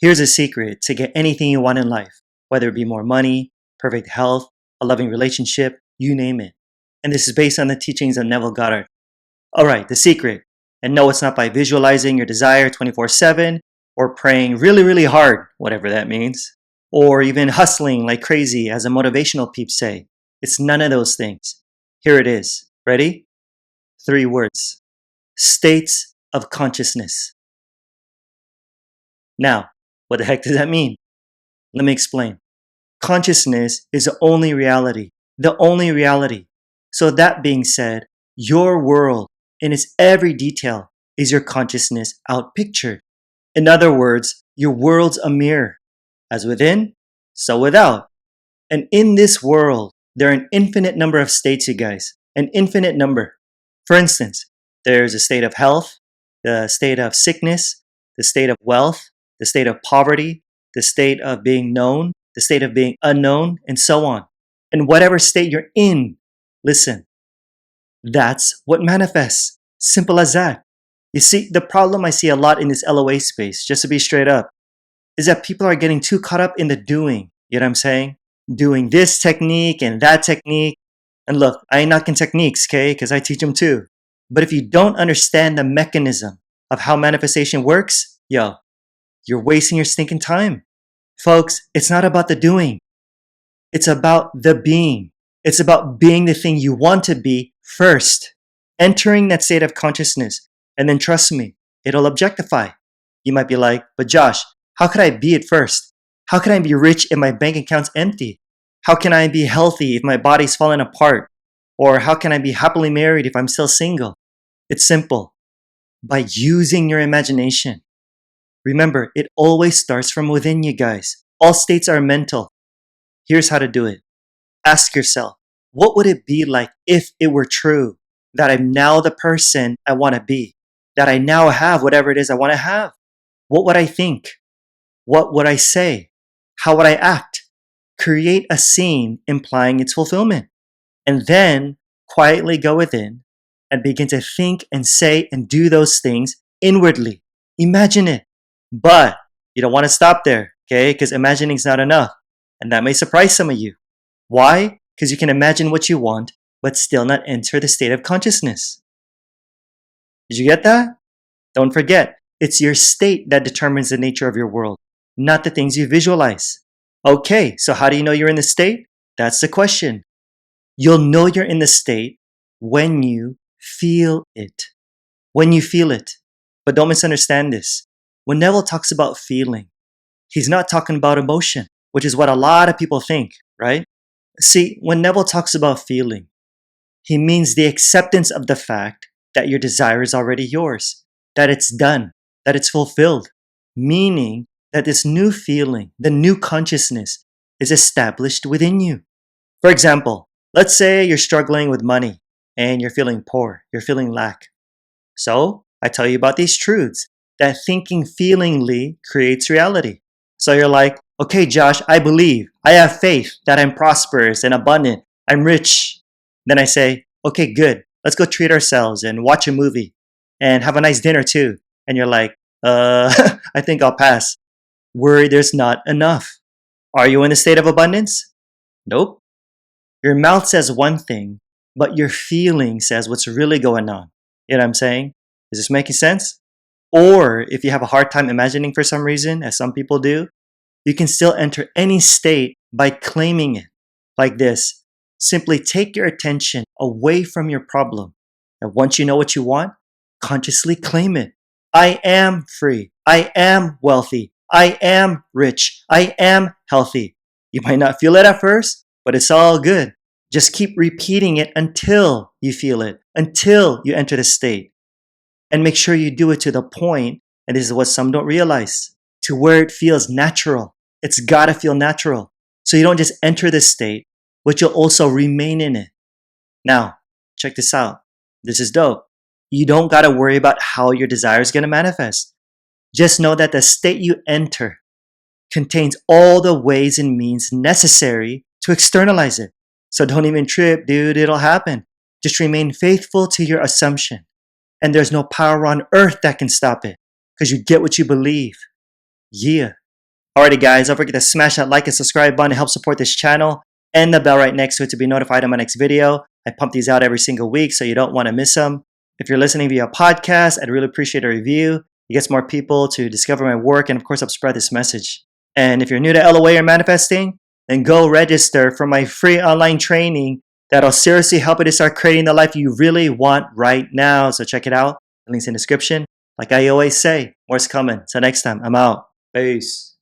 Here's a secret to get anything you want in life, whether it be more money, perfect health, a loving relationship, you name it. And this is based on the teachings of Neville Goddard. Alright, the secret. And no, it's not by visualizing your desire 24/7 or praying really, really hard, whatever that means, or even hustling like crazy, as the motivational peeps say. It's none of those things. Here it is. Ready? 3 words. States of consciousness. Now, what the heck does that mean? Let me explain. Consciousness is the only reality. The only reality. So that being said, your world in its every detail is your consciousness outpictured. In other words, your world's a mirror. As within, so without. And in this world, there are an infinite number of states, you guys. An infinite number. For instance, there's a state of health, the state of sickness, the state of wealth, the state of poverty, the state of being known, the state of being unknown, and so on. And whatever state you're in, listen, that's what manifests. Simple as that. You see, the problem I see a lot in this LOA space, just to be straight up, is that people are getting too caught up in the doing. You know what I'm saying? Doing this technique and that technique. And look, I ain't knocking techniques, okay? Because I teach them too. But if you don't understand the mechanism of how manifestation works, yo, you're wasting your stinking time. Folks, it's not about the doing. It's about the being. It's about being the thing you want to be first. Entering that state of consciousness. And then trust me, it'll objectify. You might be like, but Josh, how could I be it first? How can I be rich if my bank account's empty? How can I be healthy if my body's falling apart? Or how can I be happily married if I'm still single? It's simple. By using your imagination. Remember, it always starts from within, you guys. All states are mental. Here's how to do it. Ask yourself, what would it be like if it were true that I'm now the person I want to be? That I now have whatever it is I want to have? What would I think? What would I say? How would I act? Create a scene implying its fulfillment. And then quietly go within and begin to think and say and do those things inwardly. Imagine it. But you don't want to stop there, okay? Because imagining is not enough. And that may surprise some of you. Why? Because you can imagine what you want, but still not enter the state of consciousness. Did you get that? Don't forget, it's your state that determines the nature of your world, not the things you visualize. Okay, so how do you know you're in the state? That's the question. You'll know you're in the state when you feel it. When you feel it. But don't misunderstand this. When Neville talks about feeling, he's not talking about emotion, which is what a lot of people think, right? See, when Neville talks about feeling, he means the acceptance of the fact that your desire is already yours, that it's done, that it's fulfilled, meaning that this new feeling, the new consciousness, is established within you. For example, let's say you're struggling with money and you're feeling poor, you're feeling lack. So, I tell you about these truths, that thinking feelingly creates reality. So you're like, okay, Josh, I believe, I have faith that I'm prosperous and abundant, I'm rich. Then I say, okay, good, let's go treat ourselves and watch a movie and have a nice dinner too. And you're like, I think I'll pass. Worry there's not enough. Are you in a state of abundance? Nope. Your mouth says one thing, but your feeling says what's really going on. You know what I'm saying? Is this making sense? Or if you have a hard time imagining for some reason, as some people do, you can still enter any state by claiming it. Like this. Simply take your attention away from your problem. And once you know what you want, consciously claim it. I am free. I am wealthy. I am rich. I am healthy. You might not feel it at first, but it's all good. Just keep repeating it until you feel it, until you enter the state. And make sure you do it to the point, and this is what some don't realize, to where it feels natural. It's gotta feel natural. So you don't just enter this state, but you'll also remain in it. Now, check this out. This is dope. You don't gotta worry about how your desire is gonna manifest. Just know that the state you enter contains all the ways and means necessary to externalize it. So don't even trip, dude, it'll happen. Just remain faithful to your assumption. And there's no power on earth that can stop it, because you get what you believe. Yeah. Alrighty guys, don't forget to smash that like and subscribe button to help support this channel, and the bell right next to it to be notified of my next video. I pump these out every single week, so you don't want to miss them. If you're listening via podcast, I'd really appreciate a review. It gets more people to discover my work, and of course help spread this message. And if you're new to LOA or manifesting, then go register for my free online training that'll seriously help you to start creating the life you really want right now. So check it out. The link's in the description. Like I always say, more's coming. Till next time, I'm out. Peace.